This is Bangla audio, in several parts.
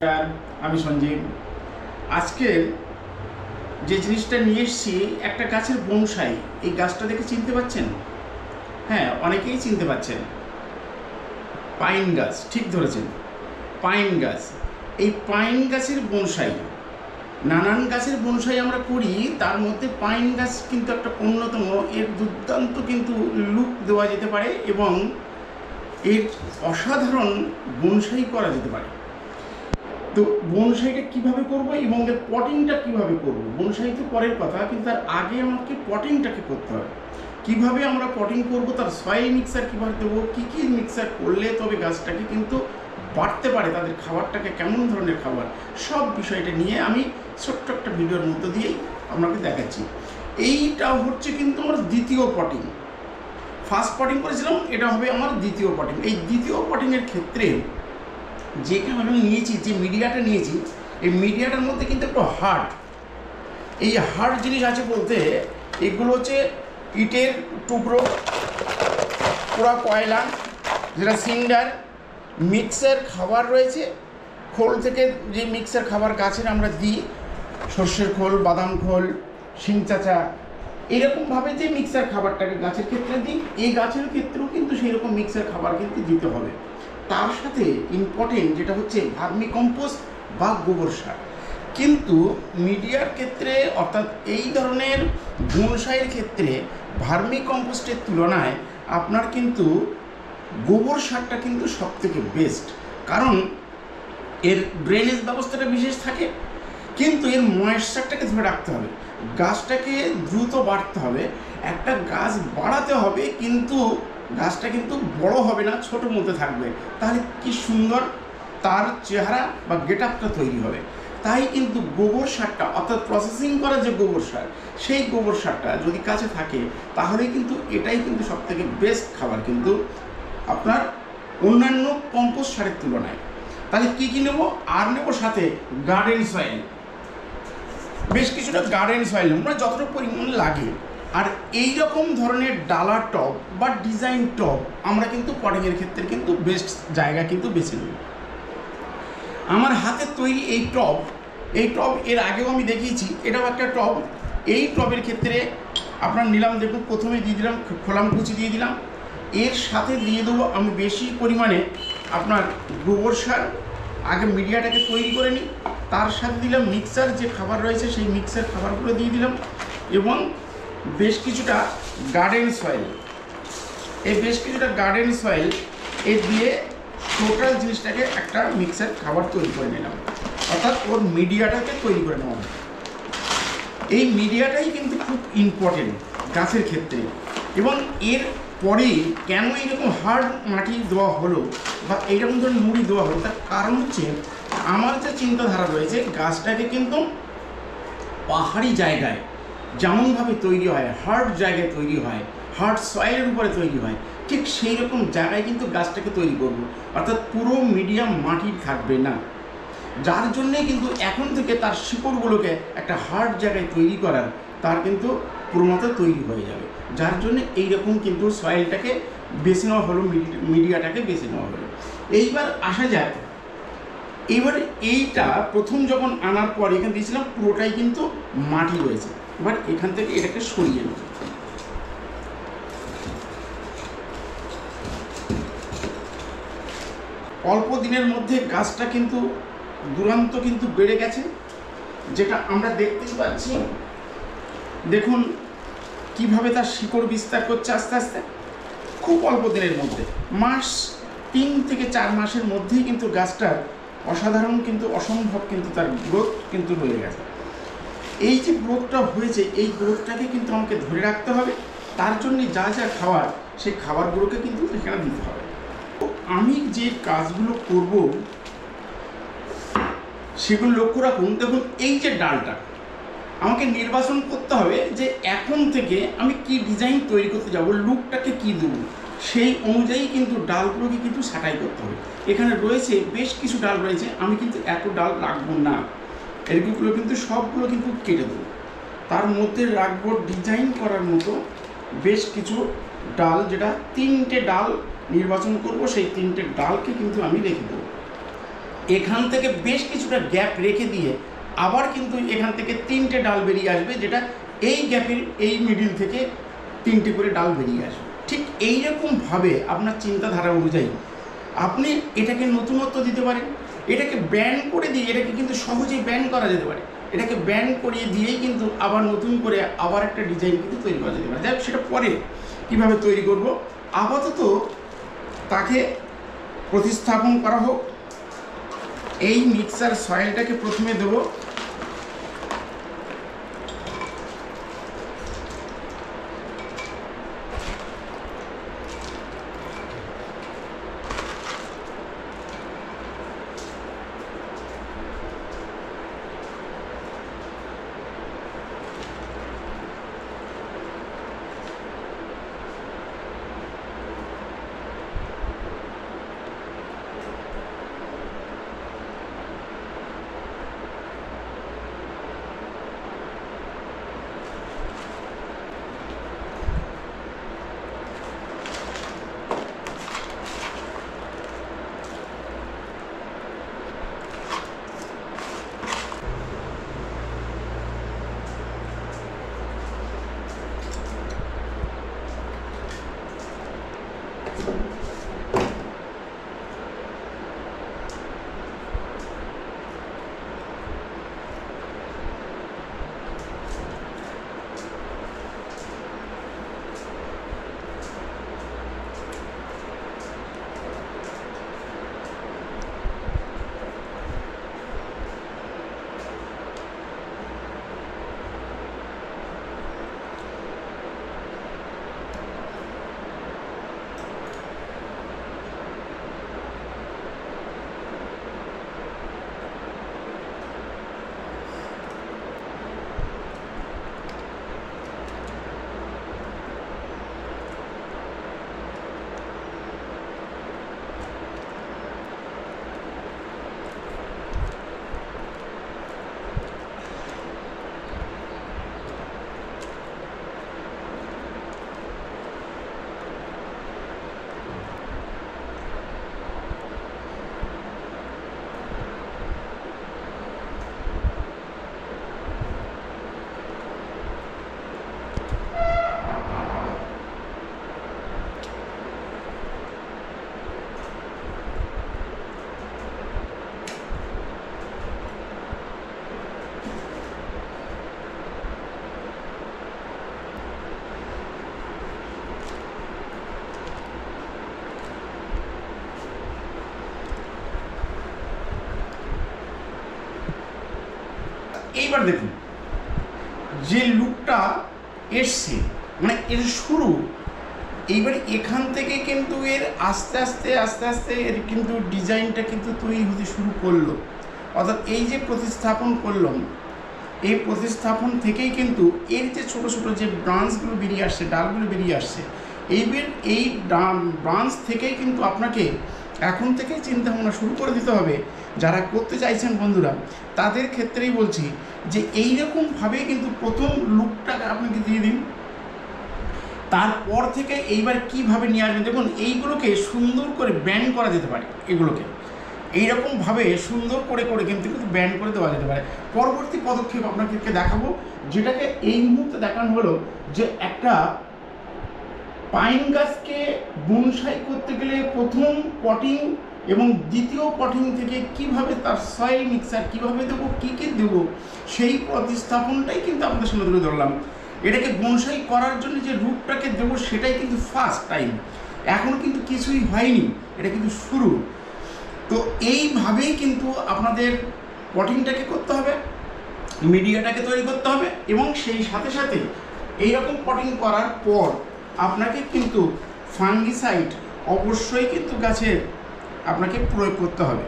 নমস্কার, আমি সঞ্জীব। আজকের যে জিনিসটা নিয়ে এসেছি একটা গাছের বনসাই। এই গাছটা দেখে চিনতে পারছেন? হ্যাঁ, অনেকেই চিনতে পারছেন। পাইন গাছ, ঠিক ধরেছেন, পাইন গাছ। এই পাইন গাছের বনসাই, নানান গাছের বনসাই আমরা করি, তার মধ্যে পাইন গাছ কিন্তু একটা অন্যতম। এর দুর্দান্ত কিন্তু লুক দেওয়া যেতে পারে এবং এর অসাধারণ বনসাই করা যেতে পারে। তো বনসাইটা কীভাবে করবো এবং এর পটিংটা কীভাবে করবো, বনসাই তো পরের কথা, কিন্তু তার আগে আমাকে পটিংটাকে করতে হবে। কীভাবে আমরা পটিং করবো, তার সয়েল মিক্সার কীভাবে দেবো, কী কী মিক্সার করলে তবে গাছটাকে কিন্তু বাড়তে পারে, তাদের খাবারটাকে কেমন ধরনের খাবার, সব বিষয়টা নিয়ে আমি ছোট্ট একটা ভিডিওর মধ্য দিয়েই আপনাকে দেখাচ্ছি। এইটা হচ্ছে কিন্তু আমার দ্বিতীয় পটিং। ফার্স্ট পটিং করেছিলাম, এটা হবে আমার দ্বিতীয় পটিং। এই দ্বিতীয় পটিংয়ের ক্ষেত্রে যেখানে আমি নিয়েছি, যে মিডিয়াটা নিয়েছি, এই মিডিয়াটার মধ্যে কিন্তু একটু হার্ড, এই হার্ড জিনিস আছে বলতে এগুলো হচ্ছে ইটের টুকরো, পোড়া কয়লা, যেটা সিন্ডার, মিক্সার খাবার রয়েছে, খোল থেকে যে মিক্সার খাবার গাছের আমরা দিই, সর্ষের খোল, বাদাম খোল, শিং চাচা, এরকমভাবে যে মিক্সার খাবারটাকে গাছের ক্ষেত্রে দিই, এই গাছের ক্ষেত্রেও কিন্তু সেই রকম মিক্সার খাবার কিন্তু দিতে হবে। তার সাথে ইম্পর্টেন্ট যেটা হচ্ছে ভার্মি কম্পোস্ট বা গোবর সার। কিন্তু মিডিয়ার ক্ষেত্রে, অর্থাৎ এই ধরনের বনসাইয়ের ক্ষেত্রে ভার্মি কম্পোস্টের তুলনায় আপনার কিন্তু গোবর সারটা কিন্তু সবথেকে বেস্ট। কারণ এর ড্রেনেজ ব্যবস্থাটা বিশেষ থাকে, কিন্তু এর ময়েশ্চারটাকে ধরে রাখতে হবে, গাছটাকে দ্রুত বাড়তে হবে। একটা গাছ বাড়াতে হবে, কিন্তু গাছটা কিন্তু বড় হবে না, ছোটোর মধ্যে থাকবে, তাহলে কি সুন্দর তার চেহারা বা গেট আপটা তৈরি হবে। তাই কিন্তু গোবর সারটা, অর্থাৎ প্রসেসিং করা যে গোবর সার, সেই গোবর সারটা যদি কাছে থাকে তাহলে কিন্তু এটাই কিন্তু সবথেকে বেস্ট খাবার কিন্তু আপনার অন্যান্য কম্পোস্ট সারের তুলনায়। তাহলে কী কী নেবো? আর নেবো সাথে গার্ডেন সয়েল, বেশ কিছুটা গার্ডেন সয়েল, আমরা যতটা পরিমাণ লাগে। আর এই রকম ধরনের ডালা টব বা ডিজাইন টব আমরা কিন্তু পটিংয়ের ক্ষেত্রে কিন্তু বেস্ট জায়গা কিন্তু বেছে নেব। আমার হাতের তৈরি এই টব এর আগেও আমি দেখিয়েছি, এটাও একটা টব। এই টবের ক্ষেত্রে আপনার নিলাম, দেখুন, প্রথমে দিয়ে দিলাম খোলাম কুচি দিয়ে দিলাম, এর সাথে দিয়ে দেবো আমি বেশি পরিমাণে আপনার গোবর সার। আগে মিডিয়াটাকে তৈরি করে নিই, তার সাথে দিলাম মিক্সার যে খাবার রয়েছে, সেই মিক্সার খাবারগুলো দিয়ে দিলাম এবং বেশ কিছুটা গার্ডেন সয়েল। এই বেশ কিছুটা গার্ডেন সয়েল দিয়ে টোটাল জিনিসটাকে একটা মিক্সার খাবার তৈরি করে নিলাম, অর্থাৎ ওর মিডিয়াটাকে তৈরি করে নেওয়া। এই মিডিয়াটাই কিন্তু খুব ইম্পর্টেন্ট গাছের ক্ষেত্রে। এবং এর পরে কেন এইরকম হার্ড মাটি দেওয়া হলো বা এইরকম ধরনের মুড়ি দেওয়া হলো, তার কারণ হচ্ছে আমার যে চিন্তাধারা রয়েছে, গাছটাকে কিন্তু পাহাড়ি জায়গায় যেমনভাবে তৈরি হয়, হার্ড জায়গায় তৈরি হয়, হার্ড সয়েলের উপরে তৈরি হয়, ঠিক সেই রকম জায়গায় কিন্তু গাছটাকে তৈরি করব, অর্থাৎ পুরো মিডিয়াম মাটি থাকবে না। যার জন্যে কিন্তু এখন থেকে তার শিকড়গুলোকে একটা হার্ড জায়গায় তৈরি করার, তার কিন্তু পুরোমতো তৈরি হয়ে যাবে। যার জন্য এইরকম কিন্তু সয়েলটাকে বেছে নেওয়া হলো, মিডিয়াটাকে বেছে নেওয়া হলো। এইবার আসা যায়, এবার এইটা প্রথম যখন আনার পর এখানে দিয়েছিলাম পুরোটাই কিন্তু মাটি রয়েছে। এবার এখান থেকে এটাকে সরিয়ে নেব। অল্প দিনের মধ্যে গাছটা কিন্তু দুরন্ত কিন্তু বেড়ে গেছে, যেটা আমরা দেখতেই পাচ্ছি। দেখুন কিভাবে তার শিকড় বিস্তার করছে আস্তে আস্তে, খুব অল্প দিনের মধ্যে, মাস 3 থেকে 4 মাসের মধ্যেই কিন্তু গাছটার অসাধারণ কিন্তু অসম্ভব কিন্তু তার গ্রোথ কিন্তু হয়ে গেছে। এই যে গ্রোথটা হয়েছে, এই গ্রোথটাকে কিন্তু আমাকে ধরে রাখতে হবে। তার জন্য যা যা খাবার, সেই খাবারগুলোকে কিন্তু এখানে দিতে হবে। আমি যে কাজগুলো করব সেগুলো লক্ষ্য রাখুন। দেখুন, এই যে ডালটা আমাকে নির্বাচন করতে হবে যে এখন থেকে আমি কি ডিজাইন তৈরি করতে যাব, লুকটাকে কি দেবো, সেই অনুযায়ী কিন্তু ডালগুলোকে কিন্তু ছাঁটাই করতে হবে। এখানে রয়েছে বেশ কিছু ডাল রয়েছে, আমি কিন্তু এত ডাল রাখবো না, এগুলো কিন্তু সবগুলো কিন্তু কেটে দেবো। তার মধ্যে রাখবো ডিজাইন করার মতো বেশ কিছু ডাল, যেটা 3টে ডাল নির্বাচন করব, সেই 3টে ডালকে কিন্তু আমি রেখে দেবো। এখান থেকে বেশ কিছুটা গ্যাপ রেখে দিয়ে আবার কিন্তু এখান থেকে 3টে ডাল বেরিয়ে আসবে, যেটা এই গ্যাপের এই মিডিল থেকে 3টে করে ডাল বেরিয়ে আসবে। ঠিক এইরকমভাবে আপনার চিন্তাধারা অনুযায়ী আপনি এটাকে নতুনত্ব দিতে পারেন। এটাকে ব্যান্ড করে দিয়ে এটাকে কিন্তু সহজেই ব্যান্ড করা যেতে পারে। এটাকে ব্যান্ড করিয়ে দিয়েই কিন্তু আবার নতুন করে আবার একটা ডিজাইন কিন্তু তৈরি করা যেতে পারে। যাই হোক, সেটা পরে কীভাবে তৈরি করব। আপাতত তাকে প্রতিস্থাপন করা হোক। এই মিক্সার সয়েলটাকে প্রথমে দেবো। এইবার দেখুন যে লুকটা এসছে, মানে এর শুরু। এইবার এখান থেকে কিন্তু এর আস্তে আস্তে আস্তে আস্তে এর কিন্তু ডিজাইনটা কিন্তু তৈরি হতে শুরু করলো। অর্থাৎ এই যে প্রতিস্থাপন করলাম, এই প্রতিস্থাপন থেকেই কিন্তু এর যে ছোটো ছোটো যে ব্রাঞ্চগুলো বেরিয়ে আসছে, ডালগুলো বেরিয়ে আসছে, এই ব্রাঞ্চ থেকেই কিন্তু আপনাকে এখন থেকেই চিন্তা ভাবনা শুরু করে দিতে হবে। যারা করতে চাইছেন বন্ধুরা, তাদের ক্ষেত্রেই বলছি যে এইরকমভাবেই কিন্তু প্রথম লুকটাকে আপনাকে দিয়ে দিন। তারপর থেকে এইবার কিভাবে নিয়ে আসবেন, দেখুন এইগুলোকে সুন্দর করে ব্যান্ড করা যেতে পারে। এগুলোকে এইরকমভাবে সুন্দর করে করে কিন্তু ব্যান্ড করে দেওয়া যেতে পারে। পরবর্তী পদক্ষেপ আপনাদেরকে দেখাবো, যেটাকে এই মুহূর্তে দেখানো হলো যে একটা পাইন গাছকে বনসাই করতে গেলে প্রথম পটিং এবং দ্বিতীয় পটিং থেকে কিভাবে তার সয়েল মিক্সার কিভাবে দেবো, কী কী দেবো, সেই প্রতিস্থাপনটাই কিন্তু আপনাদের সামনে তুলে ধরলাম। এটাকে বনসাই করার জন্য যে রুটটাকে দেবো সেটাই কিন্তু ফার্স্ট টাইম, এখনও কিন্তু কিছুই হয়নি, এটা কিন্তু শুরু। তো এইভাবেই কিন্তু আপনাদের পটিংটাকে করতে হবে, মিডিয়াটাকে তৈরি করতে হবে, এবং সেই সাথে সাথে এইরকম পটিং করার পর আপনাকে কিন্তু ফাঙ্গিসাইড অবশ্যই কিন্তু গাছের আপনাকে প্রয়োগ করতে হবে।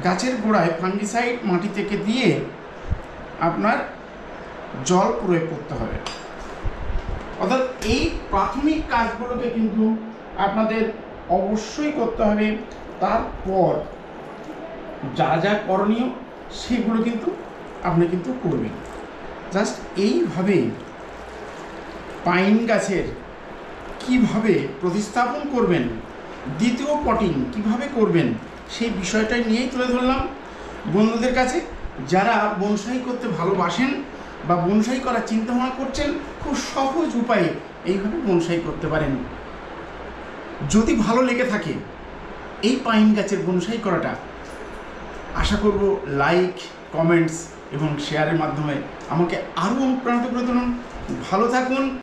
গাছের গোড়ায় ফাঙ্গিসাইড মাটি থেকে দিয়ে আপনার জল প্রয়োগ করতে হবে। অর্থাৎ এই প্রাথমিক কাজগুলোকে কিন্তু আপনাদের অবশ্যই করতে হবে। তারপর যা যা করণীয় সেগুলো কিন্তু আপনি কিন্তু করবেন। জাস্ট এইভাবেই পাইন গাছের কিভাবে প্রতিস্থাপন করবেন, দ্বিতীয় পটিং কিভাবে করবেন, সেই বিষয়টাই নিয়েই তুলে ধরলাম বন্ধুদের কাছে। যারা বনসাই করতে ভালোবাসেন বা বনসাই করার চিন্তাভাবনা করছেন, খুব সহজ উপায়ে এইভাবে বনসাই করতে পারেন। যদি ভালো লেগে থাকে এই পাইন গাছের বনসাই করাটা, আশা করব লাইক, কমেন্টস এবং শেয়ারের মাধ্যমে আমাকে আরও অনুপ্রাণিত করে তুলুন। ভালো থাকুন।